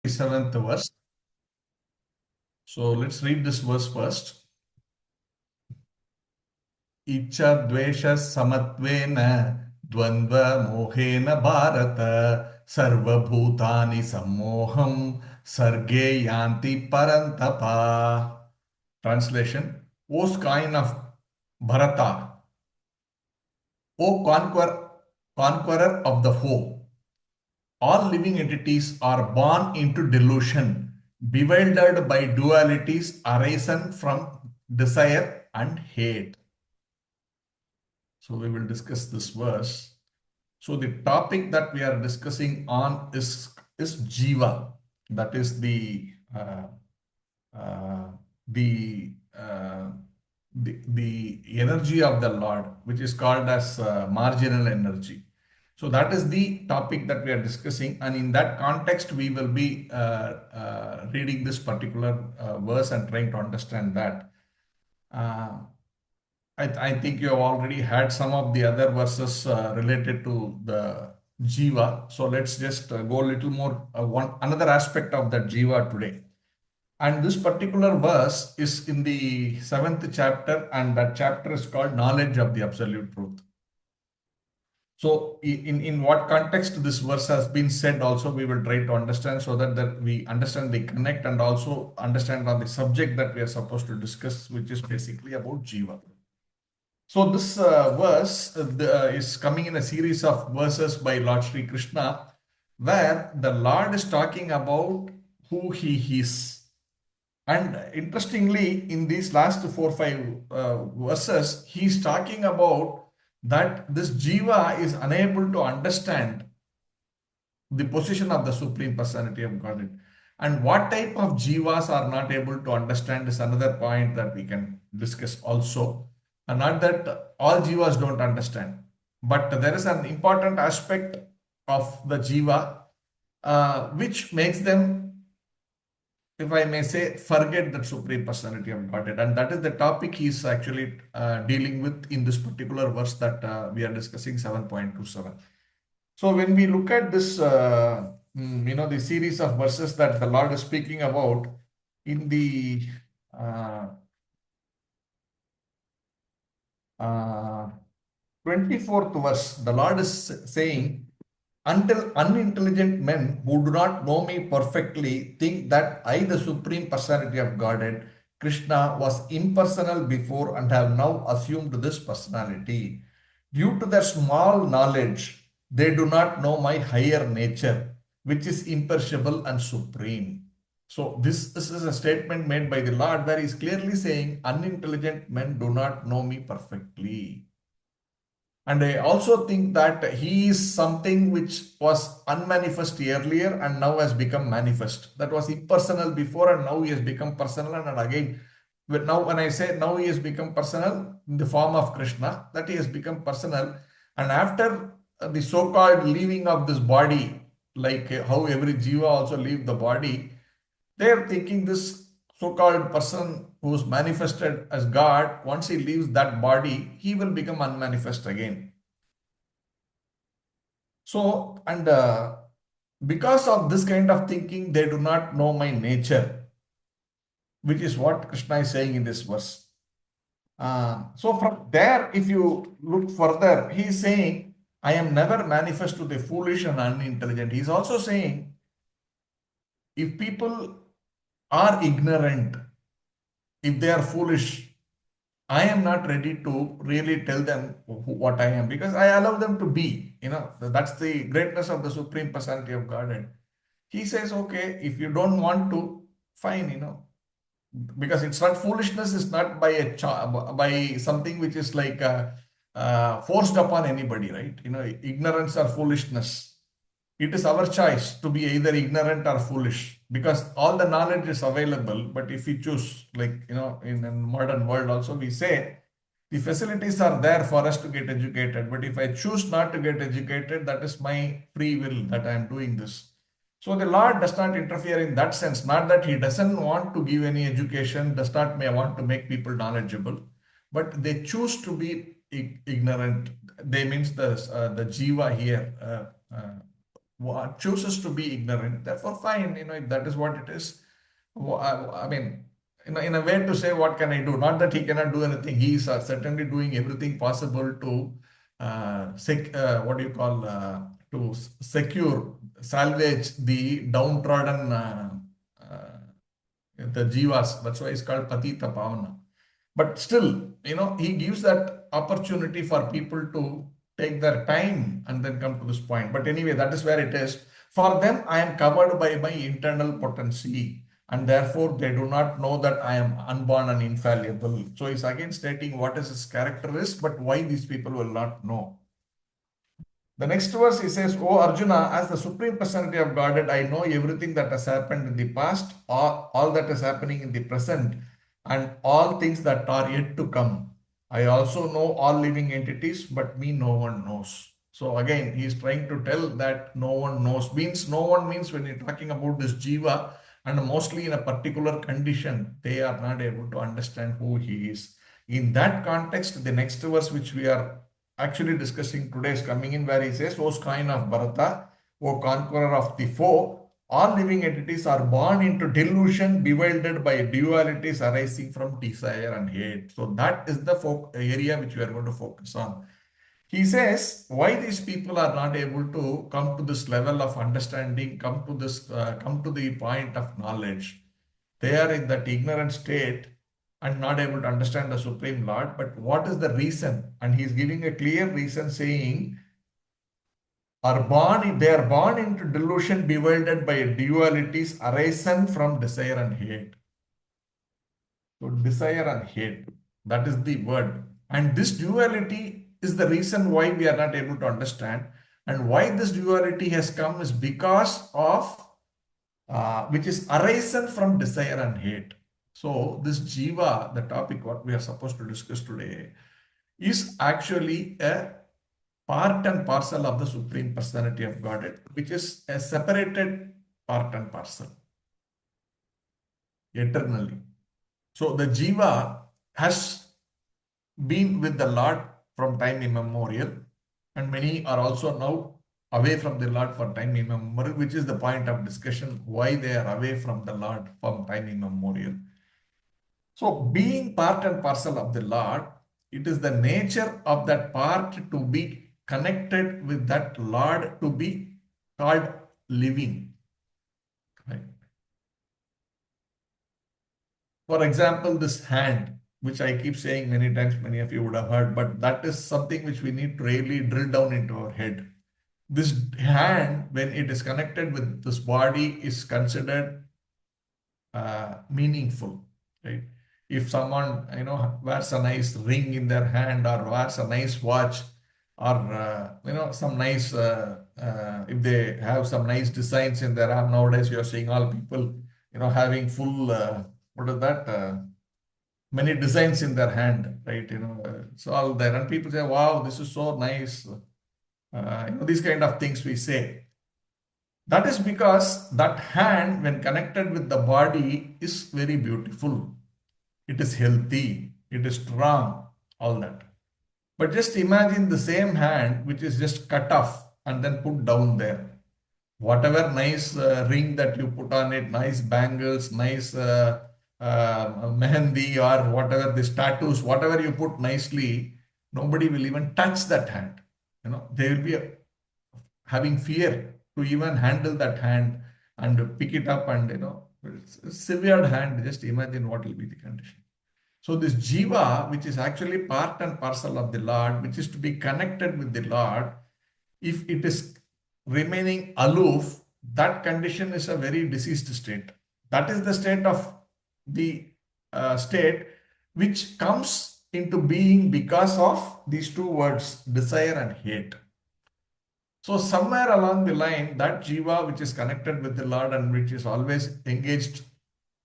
7th verse. So let's read this verse first. Icha dvesha samatvena dvandva mohena bharata sarva bhutani sammoham sarge yanti parantapa. Translation: O scion of Bharata, O conqueror of the foe, all living entities are born into delusion, bewildered by dualities arisen from desire and hate. So we will discuss this verse. So the topic that we are discussing on is Jiva. That is uh, the, uh, the energy of the Lord, which is called as marginal energy. So that is the topic that we are discussing, and in that context, we will be reading this particular verse and trying to understand that. Uh, I think you have already had some of the other verses related to the Jiva. So let's just go a little more one another aspect of that Jiva today. And this particular verse is in the 7th chapter, and that chapter is called Knowledge of the Absolute Truth. So, in what context this verse has been said, also we will try to understand so that we understand the connect and also understand on the subject that we are supposed to discuss, which is basically about Jiva. So, this verse is coming in a series of verses by Lord Sri Krishna, where the Lord is talking about who He is. And interestingly, in these last 4 5 verses, he's talking about that this Jiva is unable to understand the position of the Supreme Personality of Godhead. And what type of Jivas are not able to understand is another point that we can discuss also. And not that all Jivas don't understand, but there is an important aspect of the Jiva which makes them, if I may say, forget the Supreme Personality of Godhead. And that is the topic he's actually dealing with in this particular verse that we are discussing, 7.27. So when we look at this, the series of verses that the Lord is speaking about in the uh, 24th verse, the Lord is saying, until unintelligent men who do not know me perfectly think that I, the Supreme Personality of Godhead, Krishna, was impersonal before and have now assumed this personality. Due to their small knowledge, they do not know my higher nature, which is imperishable and supreme. So, this is a statement made by the Lord where he is clearly saying, unintelligent men do not know me perfectly. And I also think that he is something which was unmanifest earlier and now has become manifest. That was impersonal before and now he has become personal. And again, now when I say now he has become personal in the form of Krishna, that he has become personal. And after the so-called leaving of this body, like how every jiva also leave the body, they are thinking this so-called person who's manifested as God, once he leaves that body, he will become unmanifest again. So, and because of this kind of thinking, they do not know my nature, which is what Krishna is saying in this verse. So from there, if you look further, he is saying, I am never manifest to the foolish and unintelligent. He is also saying, if people are ignorant, if they are foolish, I am not ready to really tell them what I am because I allow them to be. That's the greatness of the Supreme Personality of Godhead. He says, okay, if you don't want to, fine, because it's not foolishness, is not by by something which is like forced upon anybody, right? Ignorance or foolishness. It is our choice to be either ignorant or foolish because all the knowledge is available. But if we choose, like, in a modern world also, we say the facilities are there for us to get educated. But if I choose not to get educated, that is my free will that I am doing this. So the Lord does not interfere in that sense. Not that he doesn't want to give any education, does not may want to make people knowledgeable, but they choose to be ignorant. They means the jiva here. chooses to be ignorant. Therefore, fine, if that is what it is. I mean, in a way to say, what can I do? Not that he cannot do anything. He is certainly doing everything possible to what do you call to secure, salvage the downtrodden the jivas. That's why it's called Patita Pavana. But still, he gives that opportunity for people to take their time and then come to this point. But anyway, that is where it is. For them, I am covered by my internal potency, and therefore they do not know that I am unborn and infallible. So he's again stating what is his character is, but why these people will not know. The next verse he says, "O Arjuna, as the Supreme Personality of Godhead, I know everything that has happened in the past, all that is happening in the present, and all things that are yet to come. I also know all living entities, but me no one knows." So again, he is trying to tell that no one knows. Means no one means when you're talking about this jiva, and mostly in a particular condition, they are not able to understand who he is. In that context, the next verse which we are actually discussing today is coming in where he says, "O scion of Bharata, O conqueror of the foe, all living entities are born into delusion, bewildered by dualities arising from desire and hate." So that is the area which we are going to focus on. He says why these people are not able to come to this level of understanding, come to the point of knowledge. They are in that ignorant state and not able to understand the Supreme Lord. But what is the reason? And he's giving a clear reason, saying, they are born into delusion, bewildered by dualities arisen from desire and hate. So desire and hate, that is the word. And this duality is the reason why we are not able to understand. And why this duality has come is because of which is arisen from desire and hate. So this jiva, the topic what we are supposed to discuss today, is actually a part and parcel of the Supreme Personality of Godhead, which is a separated part and parcel eternally. So the jiva has been with the Lord from time immemorial, and many are also now away from the Lord for time immemorial, which is the point of discussion, why they are away from the Lord from time immemorial. So being part and parcel of the Lord, it is the nature of that part to be connected with that Lord, to be called living. Right? For example, this hand, which I keep saying many times, many of you would have heard, but that is something which we need to really drill down into our head. This hand, when it is connected with this body, is considered meaningful, right? If someone wears a nice ring in their hand, or wears a nice watch, or some nice if they have some nice designs in their arm. Nowadays you are seeing all people having full what is that many designs in their hand, right? It's all there, and people say, wow, this is so nice. These kind of things we say. That is because that hand, when connected with the body, is very beautiful. It is healthy, it is strong, all that. But just imagine the same hand which is just cut off and then put down there. Whatever nice ring that you put on it, nice bangles, nice mehendi, or whatever, the tattoos, whatever you put nicely, nobody will even touch that hand. They will be having fear to even handle that hand and pick it up, and it's a severed hand. Just imagine what will be the condition. So this jiva, which is actually part and parcel of the Lord, which is to be connected with the Lord, if it is remaining aloof, that condition is a very diseased state. That is the state of the state which comes into being because of these two words, desire and hate. So somewhere along the line, that jiva which is connected with the Lord and which is always engaged,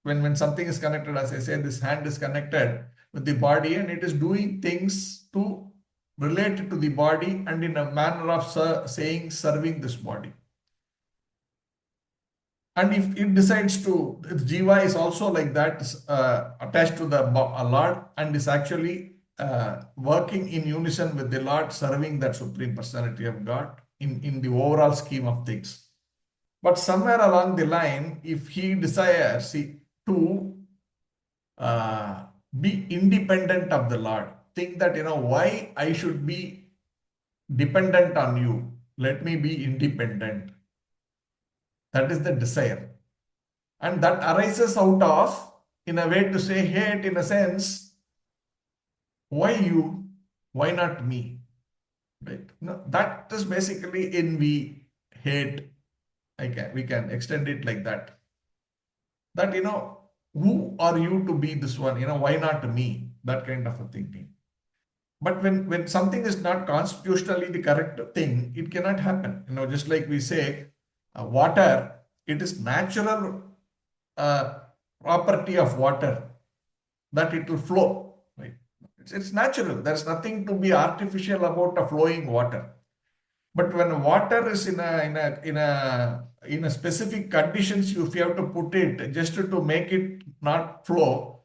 when something is connected, as I say, this hand is connected with the body and it is doing things to relate to the body and in a manner of serving this body. And if it decides to, jiva is also like that, attached to the Lord, and is actually working in unison with the Lord, serving that Supreme Personality of God in the overall scheme of things. But somewhere along the line, if he desires to uh, be independent of the Lord, think that, why I should be dependent on you. Let me be independent. That is the desire. And that arises out of, in a way to say, hate, in a sense, why you? Why not me? Right? No, that is basically envy, hate. We can extend it like that. That, who are you to be this one? Why not me? That kind of a thinking. But when something is not constitutionally the correct thing, it cannot happen. Just like we say, water, it is natural uh, property of water that it will flow. Right? It's natural. There's nothing to be artificial about a flowing water. But when water is in a specific conditions, if you have to put it just to make it not flow,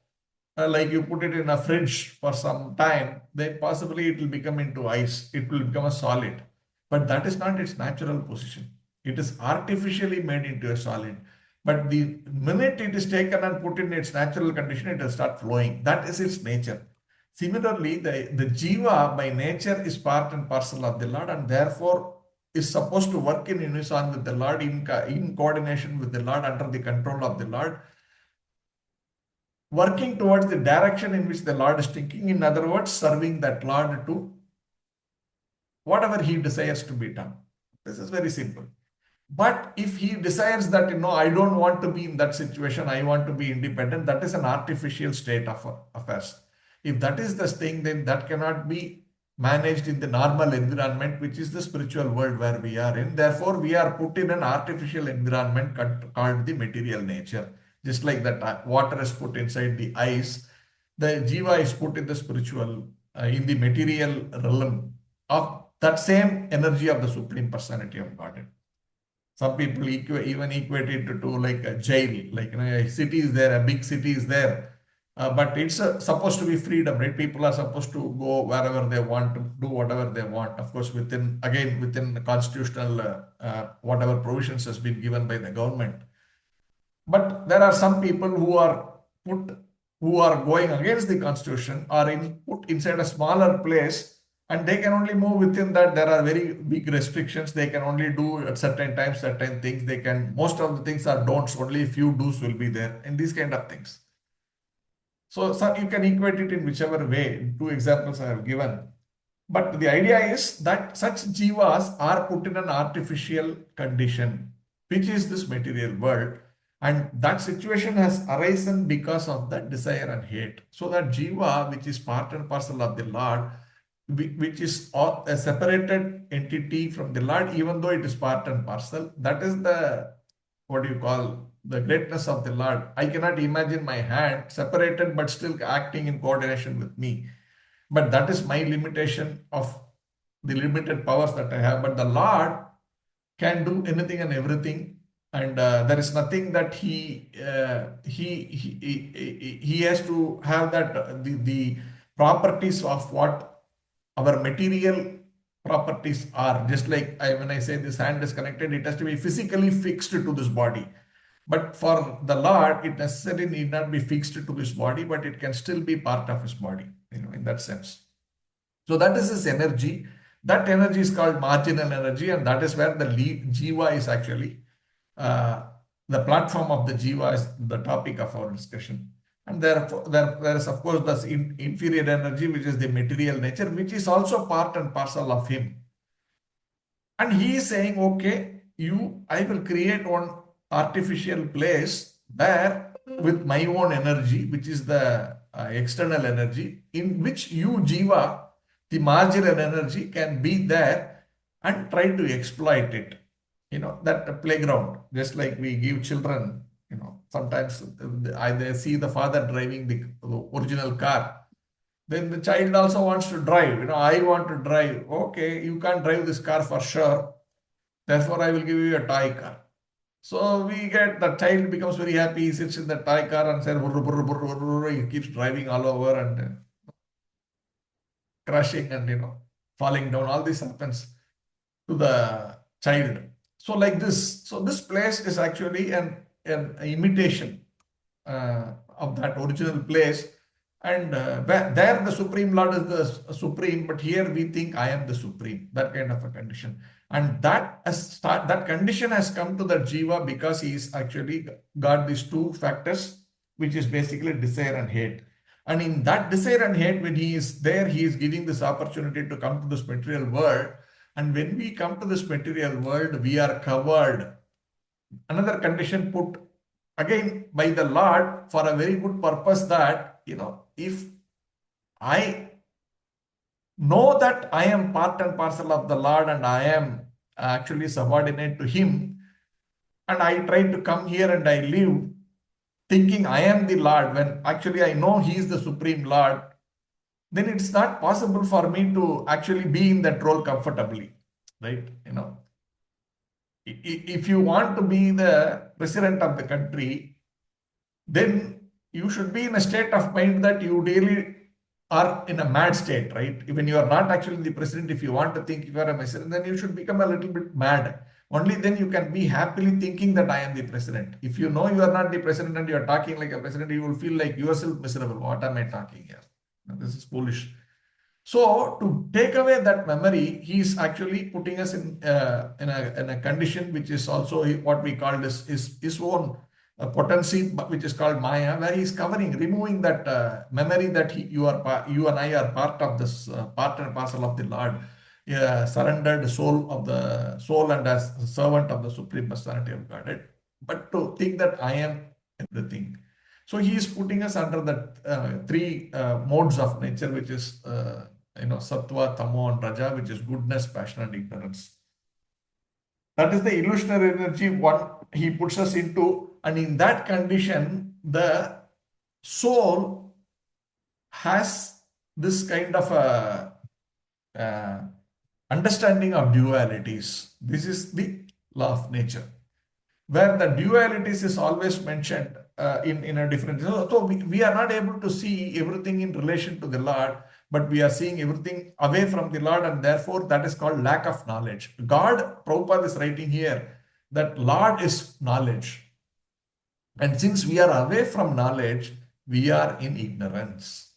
like you put it in a fridge for some time, then possibly it will become into ice. It will become a solid. But that is not its natural position. It is artificially made into a solid. But the minute it is taken and put in its natural condition, it will start flowing. That is its nature. Similarly, the jiva by nature is part and parcel of the Lord, and therefore is supposed to work in unison with the Lord, in coordination with the Lord, under the control of the Lord, working towards the direction in which the Lord is thinking. In other words, serving that Lord to whatever he desires to be done. This is very simple. But if he desires that, I don't want to be in that situation, I want to be independent, that is an artificial state of affairs. If that is the thing, then that cannot be managed in the normal environment, which is the spiritual world where we are in. Therefore, we are put in an artificial environment called the material nature. Just like that water is put inside the ice, the jiva is put in the spiritual, in the material realm of that same energy of the Supreme Personality of Godhead. Some people even equate it to like a jail, like a city is there, a big city is there, but it's supposed to be freedom, right? People are supposed to go wherever they want, to do whatever they want, of course, within the constitutional whatever provisions has been given by the government. But there are some people put who are going against the constitution, or put inside a smaller place, and they can only move within that. There are very big restrictions. They can only do at certain times certain things. They can, most of the things are don'ts. Only a few do's will be there, and these kind of things. So you can equate it in whichever way. Two examples I have given. But the idea is that such jivas are put in an artificial condition, which is this material world. And that situation has arisen because of that desire and hate. So that jiva, which is part and parcel of the Lord, which is a separated entity from the Lord, even though it is part and parcel, that is the, what do you call, the greatness of the Lord. I cannot imagine my hand separated but still acting in coordination with me. But that is my limitation of the limited powers that I have. But the Lord can do anything and everything, and there is nothing that he has to have that the properties of what our material properties are. Just like when I say this hand is connected, it has to be physically fixed to this body. But for the Lord, it necessarily need not be fixed to his body, but it can still be part of his body, in that sense. So that is his energy. That energy is called marginal energy, and that is where the jiva is actually, uh, the platform of the jiva is the topic of our discussion. And therefore, there is, of course, this inferior energy, which is the material nature, which is also part and parcel of him. And he is saying, okay, I will create one artificial place there with my own energy, which is the external energy, in which you, Jiva, the marginal energy, can be there and try to exploit it. That playground, just like we give children, sometimes they see the father driving the original car. Then the child also wants to drive. I want to drive. Okay, you can't drive this car for sure. Therefore, I will give you a toy car. So the child becomes very happy. He sits in the toy car and says, "Burr, burr, burr, burr, burr." He keeps driving all over and crashing and falling down. All this happens to the child. So like this, so this place is actually an imitation of that original place. And there the Supreme Lord is the Supreme, but here we think I am the Supreme, that kind of a condition. And that condition has come to the Jiva because he is actually got these two factors, which is basically desire and hate. And in that desire and hate, when he is there, he is giving this opportunity to come to this material world. And when we come to this material world, we are covered. Another condition put again by the Lord for a very good purpose, that, if I know that I am part and parcel of the Lord and I am actually subordinate to Him, and I try to come here and I live thinking I am the Lord when actually I know He is the Supreme Lord, then it's not possible for me to actually be in that role comfortably, right? If you want to be the president of the country, then you should be in a state of mind that you really are in a mad state, right? When you are not actually the president, if you want to think you are a president, then you should become a little bit mad. Only then you can be happily thinking that I am the president. If you know you are not the president and you are talking like a president, you will feel like yourself miserable. What am I talking here? This is foolish. So to take away that memory, he is actually putting us in a condition which is also what we call his own potency, which is called Maya, where he is covering, removing that memory that you and I are part of this, part and parcel of the Lord, surrendered soul and as servant of the Supreme Personality of Godhead. But to think that I am everything. So he is putting us under the three modes of nature, which is sattva, tamo, and raja, which is goodness, passion, and ignorance. That is the illusionary energy one he puts us into, and in that condition, the soul has this kind of a understanding of dualities. This is the law of nature, where the dualities is always mentioned in a different. So we are not able to see everything in relation to the Lord, but we are seeing everything away from the Lord, and therefore that is called lack of knowledge. God, Prabhupada is writing here that Lord is knowledge. And since we are away from knowledge, we are in ignorance.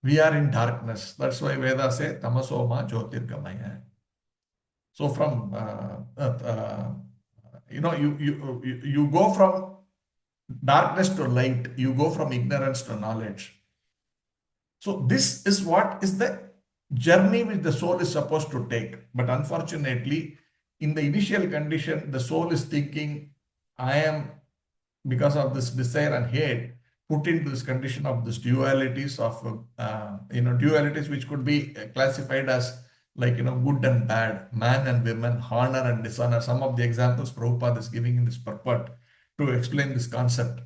We are in darkness. That's why Vedas say tamasoma jyotirgamaya. So from you go from darkness to light, you go from ignorance to knowledge. So this is what is the journey which the soul is supposed to take. But unfortunately, in the initial condition, the soul is thinking, I am, because of this desire and hate, put into this condition of this dualities of dualities which could be classified as like good and bad, man and women, honor and dishonor. Some of the examples Prabhupada is giving in this purport to explain this concept,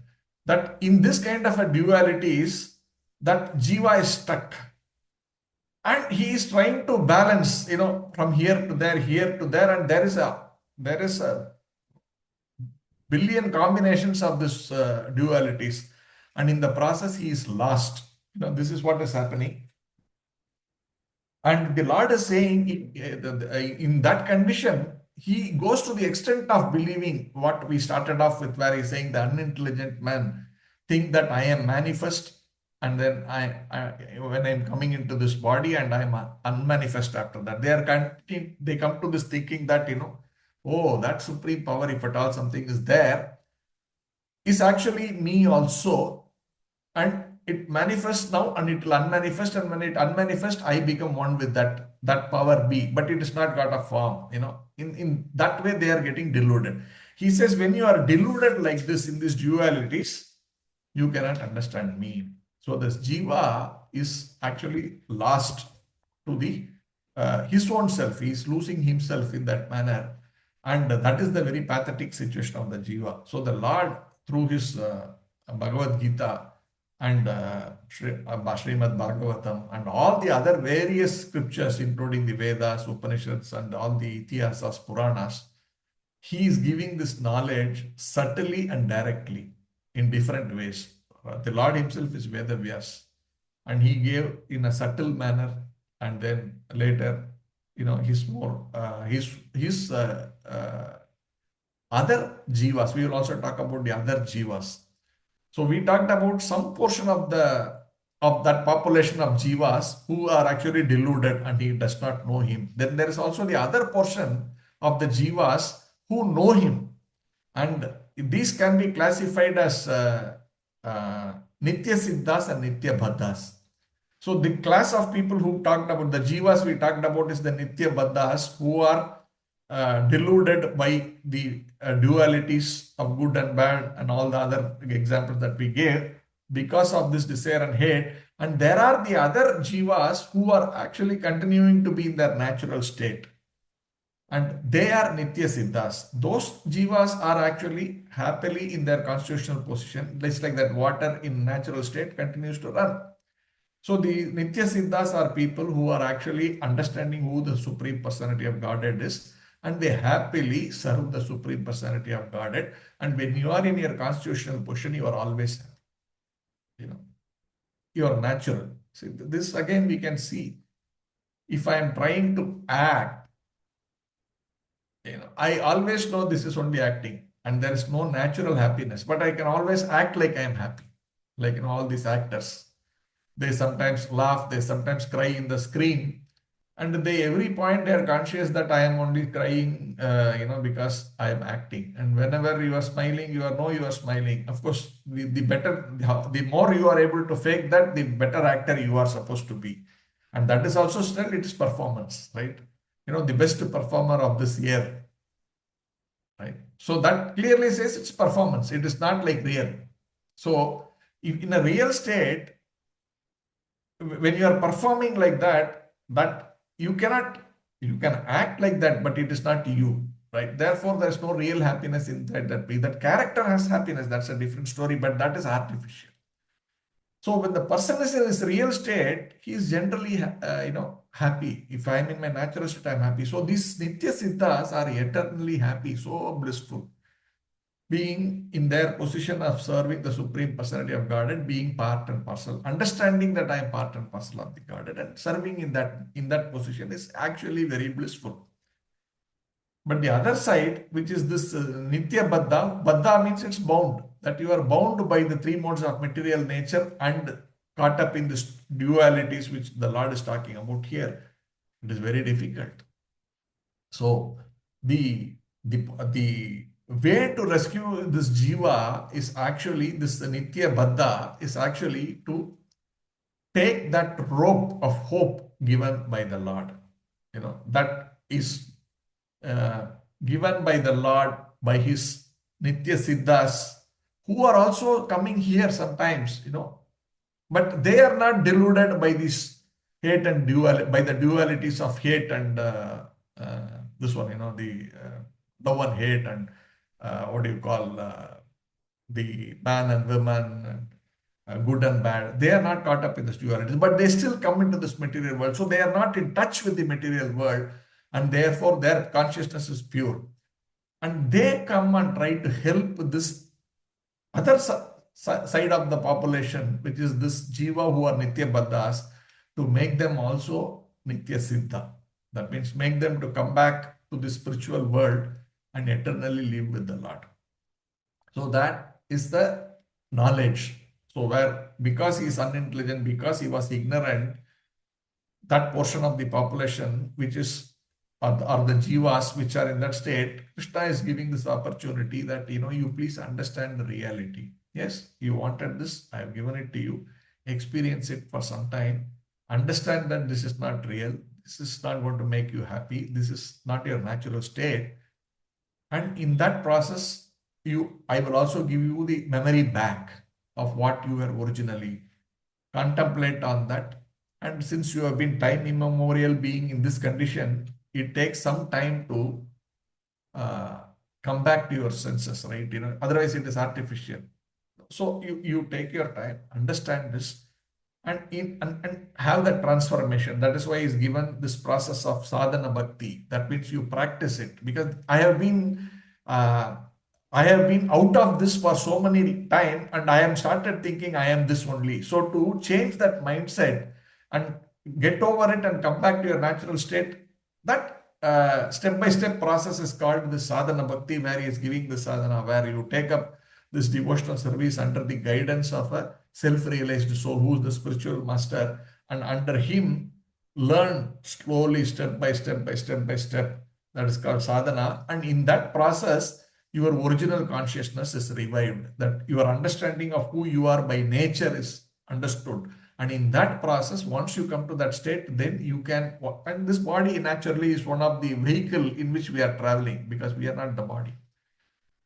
that in this kind of a dualities, that jiva is stuck, and he is trying to balance, from here to there, and there is a billion combinations of this dualities, and in the process he is lost. This is what is happening. And the Lord is saying, in that condition, he goes to the extent of believing what we started off with, where he's saying the unintelligent man think that I am manifest, and then when I'm coming into this body, and I'm unmanifest after that. They come to this thinking that, oh, that supreme power, if at all something is there, is actually me also, and it manifests now and it will unmanifest, and when it unmanifests, I become one with that power be, but it is not got a form. In that way they are getting deluded. He says, when you are deluded like this in these dualities, you cannot understand me. So this jiva is actually lost to the his own self. He is losing himself in that manner, and that is the very pathetic situation of the jiva. So the Lord, through his Bhagavad Gita and Srimad Bhagavatam and all the other various scriptures, including the Vedas, Upanishads, and all the Itihasas, Puranas, he is giving this knowledge subtly and directly in different ways. The Lord himself is Veda, and he gave in a subtle manner, and then later his more his other jivas. We will also talk about the other jivas. So we talked about some portion of that population of jivas who are actually deluded and he does not know him. Then there is also the other portion of the jivas who know him, and these can be classified as Nitya Siddhas and Nitya Baddhas. So the class of people who talked about the jivas we talked about is the Nitya Baddhas, who are deluded by the dualities of good and bad and all the other examples that we gave because of this desire and hate. And there are the other jivas who are actually continuing to be in their natural state, and they are Nitya Siddhas. Those jivas are actually happily in their constitutional position, just like that water in natural state continues to run. So the Nitya Siddhas are people who are actually understanding who the Supreme Personality of Godhead is, and they happily serve the Supreme Personality of Godhead. And when you are in your constitutional position, you are always happy. You are natural. See, this again we can see. If I am trying to act, I always know this is only acting, and there is no natural happiness. But I can always act like I am happy, like all these actors. They sometimes laugh, they sometimes cry in the screen, and they every point they are conscious that I am only crying, because I am acting. And whenever you are smiling, you are smiling. Of course, the better, the more you are able to fake that, the better actor you are supposed to be, and that is also still it is performance, right? The best performer of this year, right? So that clearly says it's performance. It is not like real. So in a real state, when you are performing like that, you can act like that, but it is not you, right? Therefore, there's no real happiness inside that way. That character has happiness, that's a different story, but that is artificial. So when the person is in his real state, he is generally, happy. If I'm in my natural state, I'm happy. So these Nitya Siddhas are eternally happy, so blissful, being in their position of serving the Supreme Personality of Godhead, being part and parcel, understanding that I am part and parcel of the Godhead, and serving in that position is actually very blissful. But the other side, which is this Nitya Baddha, Baddha means it's bound, that you are bound by the three modes of material nature and caught up in this dualities which the Lord is talking about here. It is very difficult. So the way to rescue this jiva is actually, this Nitya Baddha is actually to take that rope of hope given by the Lord. That is given by the Lord by his Nitya Siddhas, who are also coming here sometimes, but they are not deluded by this hate and by the dualities of hate and this one, the one hate and what do you call the man and woman and good and bad. They are not caught up in this dualities, but they still come into this material world. So they are not in touch with the material world, and therefore their consciousness is pure. And they come and try to help this other side of the population, which is this jiva who are Nitya Baddhas, to make them also Nitya Siddha. That means make them to come back to the spiritual world and eternally live with the Lord. So that is the knowledge. So because he is unintelligent, because he was ignorant, that portion of the population which is or the jivas which are in that state, Krishna is giving this opportunity that you please understand the reality. Yes, you wanted this, I have given it to you. Experience it for some time. Understand that this is not real. This is not going to make you happy. This is not your natural state. And in that process, I will also give you the memory back of what you were originally. Contemplate on that. And since you have been time immemorial being in this condition, it takes some time to come back to your senses, right? Otherwise it is artificial. So you take your time, understand this, and have that transformation. That is why is given this process of sadhana bhakti. That means you practice it. Because I have been out of this for so many time, and I am started thinking I am this only. So to change that mindset and get over it and come back to your natural state, That step-by-step process is called the sadhana bhakti, where he is giving the sadhana, where you take up this devotional service under the guidance of a self-realized soul who is the spiritual master, and under him learn slowly, step by step. That is called sadhana. And in that process, your original consciousness is revived, that your understanding of who you are by nature is understood. And in that process, once you come to that state, then you can, and this body naturally is one of the vehicle in which we are traveling, because we are not the body.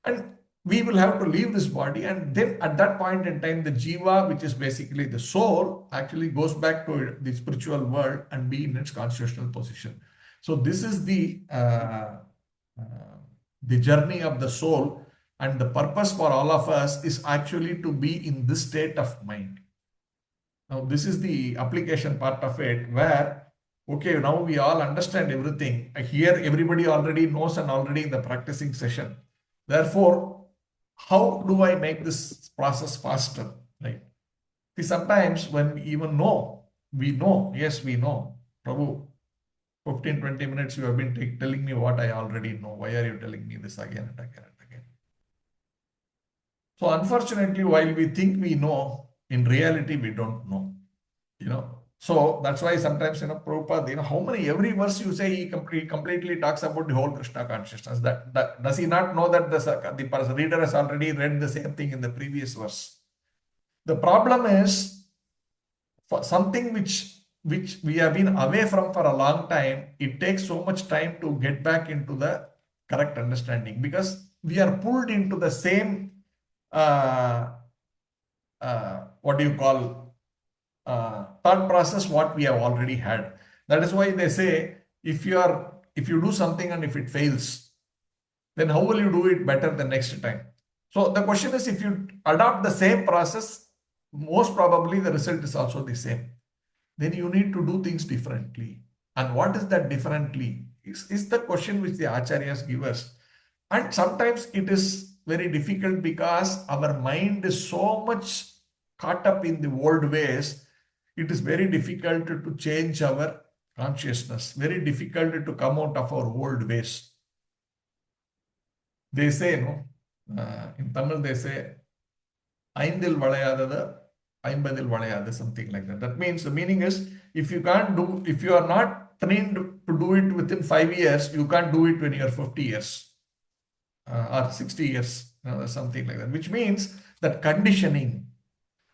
And we will have to leave this body, and then at that point in time, the jiva, which is basically the soul, actually goes back to the spiritual world and be in its constitutional position. So this is the journey of the soul, and the purpose for all of us is actually to be in this state of mind. Now, this is the application part of it, where, okay, now we all understand everything. Here, everybody already knows and already in the practicing session. Therefore, how do I make this process faster, right? See, sometimes when we even know, yes, we know, Prabhu, 15, 20 minutes you have been telling me what I already know. Why are you telling me this again and again and again? So unfortunately, while we think we know, in reality, we don't know. So that's why sometimes, Prabhupada, how many, every verse you say, he completely talks about the whole Krishna consciousness. That does he not know that the reader has already read the same thing in the previous verse? The problem is, for something which we have been away from for a long time, it takes so much time to get back into the correct understanding, because we are pulled into the same what do you call thought process what we have already had. That is why they say, if you do something and if it fails, then how will you do it better the next time? So the question is, if you adopt the same process, most probably the result is also the same. Then you need to do things differently. And what is that differently is the question which the acharyas give us. And sometimes it is very difficult, because our mind is so much caught up in the old ways. It is very difficult to change our consciousness, very difficult to come out of our old ways. They say, in Tamil they say, Aindil valayadada, Aimbadil valayada, something like that. That means, the meaning is, if you are not trained to do it within 5 years, you can't do it when you are 50 years or 60 years, something like that. Which means that conditioning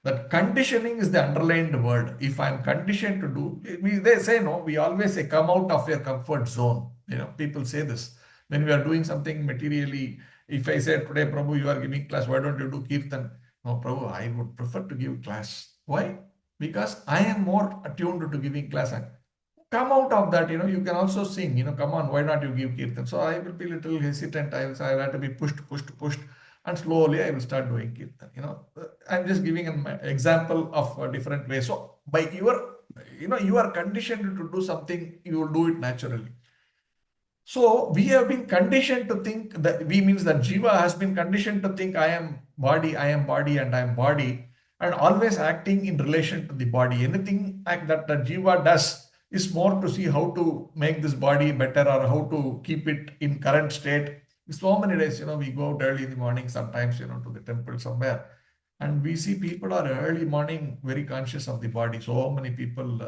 is the underlined word. If I'm conditioned to do, they say, no, we always say, come out of your comfort zone. People say this when we are doing something materially. If I say today, Prabhu, you are giving class, why don't you do kirtan? No, Prabhu, I would prefer to give class. Why? Because I am more attuned to giving class. And come out of that, you can also sing, come on, why not you give kirtan? So I will be a little hesitant. I will have to be pushed. And slowly I will start doing kirtan. I'm just giving an example of a different way. So by you are conditioned to do something, you will do it naturally. So we have been conditioned to think that means that Jiva has been conditioned to think I am body, and I am body, and always acting in relation to the body. Anything that the Jiva does is more to see how to make this body better, or how to keep it in current state. So many days, we go out early in the morning, sometimes, to the temple somewhere, and we see people are early morning very conscious of the body. So many people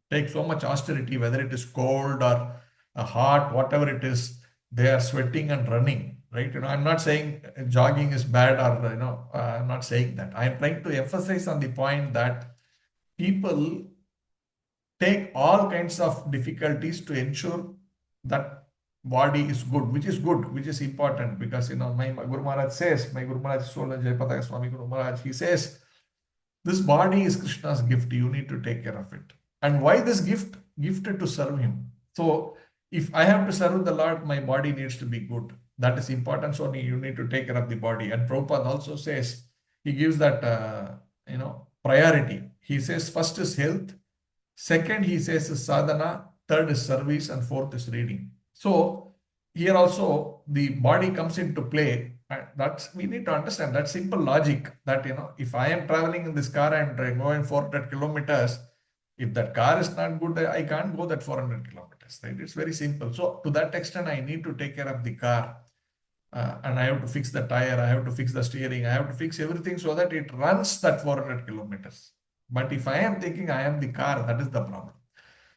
take so much austerity, whether it is cold or hot, whatever it is, they are sweating and running, right? I'm not saying jogging is bad, or, I'm not saying that. I'm trying to emphasize on the point that people take all kinds of difficulties to ensure that body is good, which is important, because, my Guru Maharaj says, my Guru Maharaj Solan Jayapataka Swami Guru Maharaj, he says, this body is Krishna's gift. You need to take care of it. And why this gift? Gifted to serve him. So if I have to serve the Lord, my body needs to be good. That is important. So you need to take care of the body. And Prabhupada also says, he gives that, priority. He says, first is health. Second, he says, is sadhana. Third is service. And fourth is reading. So here also the body comes into play. That's, we need to understand that simple logic, that if I am traveling in this car and going 400 kilometers, If that car is not good, I can't go that 400 kilometers, right? It's very simple. So to that extent, I need to take care of the car, and I have to fix the tire, I have to fix the steering, I have to fix everything so that it runs that 400 kilometers. But if I am thinking I am the car, that is the problem.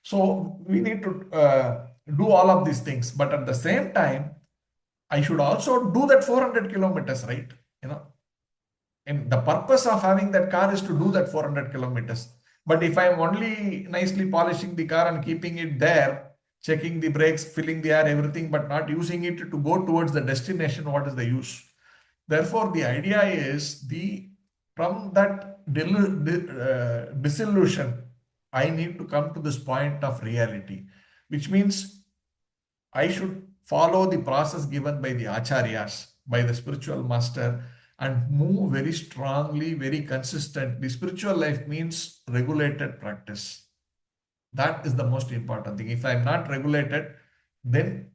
So we need to do all of these things, but at the same time, I should also do that 400 kilometers, right? You know, and the purpose of having that car is to do that 400 kilometers. But if I'm only nicely polishing the car and keeping it there, checking the brakes, filling the air, everything, but not using it to go towards the destination, what is the use? Therefore, the idea is the from that disillusion, I need to come to this point of reality, which means I should follow the process given by the acharyas, by the spiritual master, and move very strongly, very consistent. The spiritual life means regulated practice. That is the most important thing. If I'm not regulated, then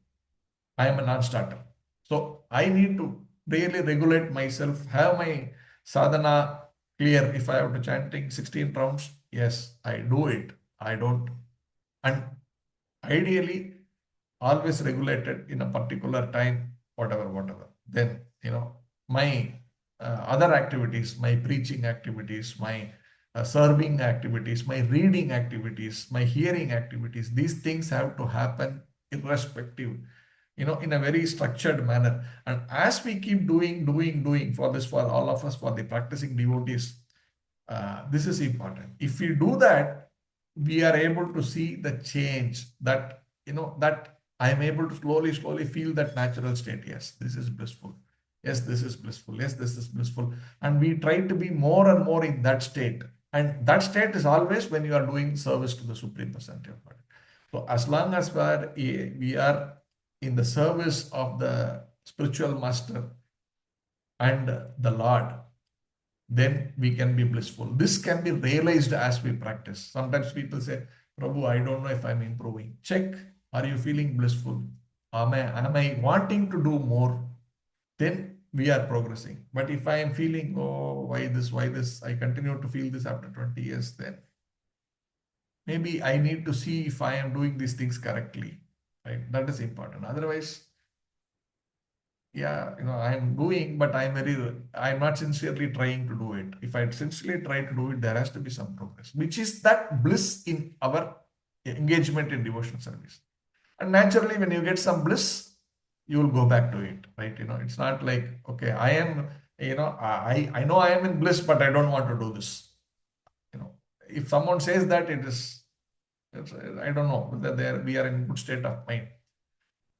I am a non-starter. So I need to really regulate myself, have my sadhana clear. If I have to chanting 16 rounds, yes, I do it. I don't. And ideally, always regulated in a particular time, whatever. Then, my other activities, my preaching activities, my serving activities, my reading activities, my hearing activities, these things have to happen irrespective, in a very structured manner. And as we keep doing for this, for all of us, for the practicing devotees, this is important. If we do that, we are able to see the change that, that I am able to slowly feel that natural state. Yes, this is blissful. Yes, this is blissful. Yes, this is blissful. And we try to be more and more in that state. And that state is always when you are doing service to the Supreme Personality of God. So as long as we are in the service of the spiritual master and the Lord, then we can be blissful. This can be realized as we practice. Sometimes people say, Prabhu, I don't know if I'm improving. Check. Are you feeling blissful? Am I wanting to do more? Then we are progressing. But if I am feeling, oh, why this, I continue to feel this after 20 years, then maybe I need to see if I am doing these things correctly. Right? That is important. Otherwise, yeah, I'm doing, but I'm not sincerely trying to do it. If I sincerely try to do it, there has to be some progress, which is that bliss in our engagement in devotional service. And naturally, when you get some bliss, you will go back to it, right? It's not like, okay, I am, I know I am in bliss, but I don't want to do this. If someone says that, I don't know whether we are in good state of mind.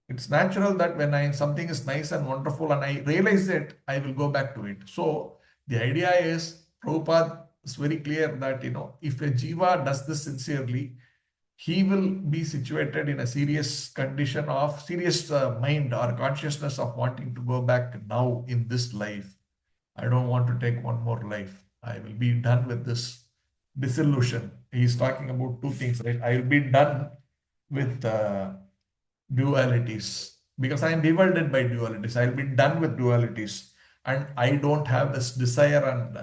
It's natural that when something is nice and wonderful and I realize it, I will go back to it. So the idea is, Prabhupada is very clear that, if a jiva does this sincerely, he will be situated in a serious condition of serious mind or consciousness of wanting to go back now in this life. I don't want to take one more life. I will be done with this disillusion. He's talking about two things, right? I will be done with dualities because I am bewildered by dualities. I'll be done with dualities, and I don't have this desire and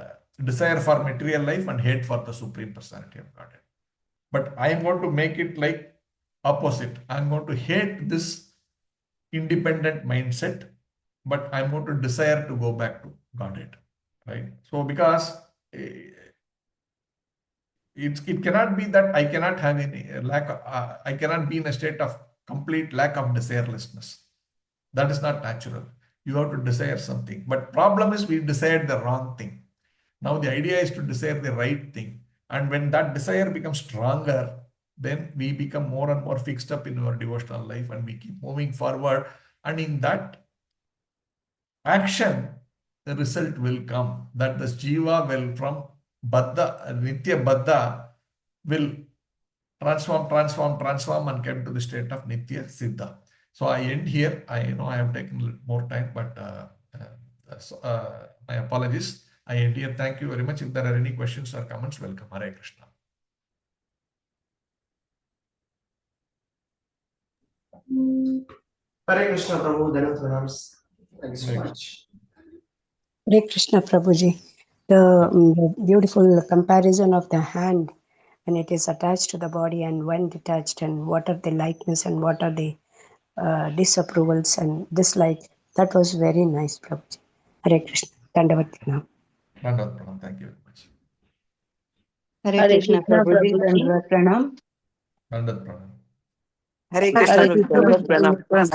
desire for material life and hate for the Supreme Personality of Godhead. But I am going to make it like opposite. I'm going to hate this independent mindset, but I'm going to desire to go back to Godhead, right? So because it cannot be that I cannot have any lack of, I cannot be in a state of complete lack of desirelessness. That is not natural. You have to desire something. But problem is we desired the wrong thing. Now the idea is to desire the right thing. And when that desire becomes stronger, then we become more and more fixed up in our devotional life and we keep moving forward. And in that action, the result will come. That the jiva will from Baddha, Nitya Baddha will transform and come to the state of Nitya Siddha. So I end here. I know I have taken a little more time, but my apologies. I end here. Thank you very much. If there are any questions or comments, welcome. Hare Krishna. Hare Krishna, Prabhu. Dhanavad pranams. Thank you so much. Hare Krishna, Prabhuji. The beautiful comparison of the hand when it is attached to the body and when detached, and what are the likeness and what are the disapprovals and dislike. That was very nice, Prabhuji. Hare Krishna. Dandavat Pranam. Dandavat Pranam. Thank you very much. Hare Hare Krishna, Krishna, Prabhu Prabhuji. Dandavat Pranam. Dandavat Pranam. Hare Hare Krishna, Krishna, Dandavat Pranam. Dandavat Pranam.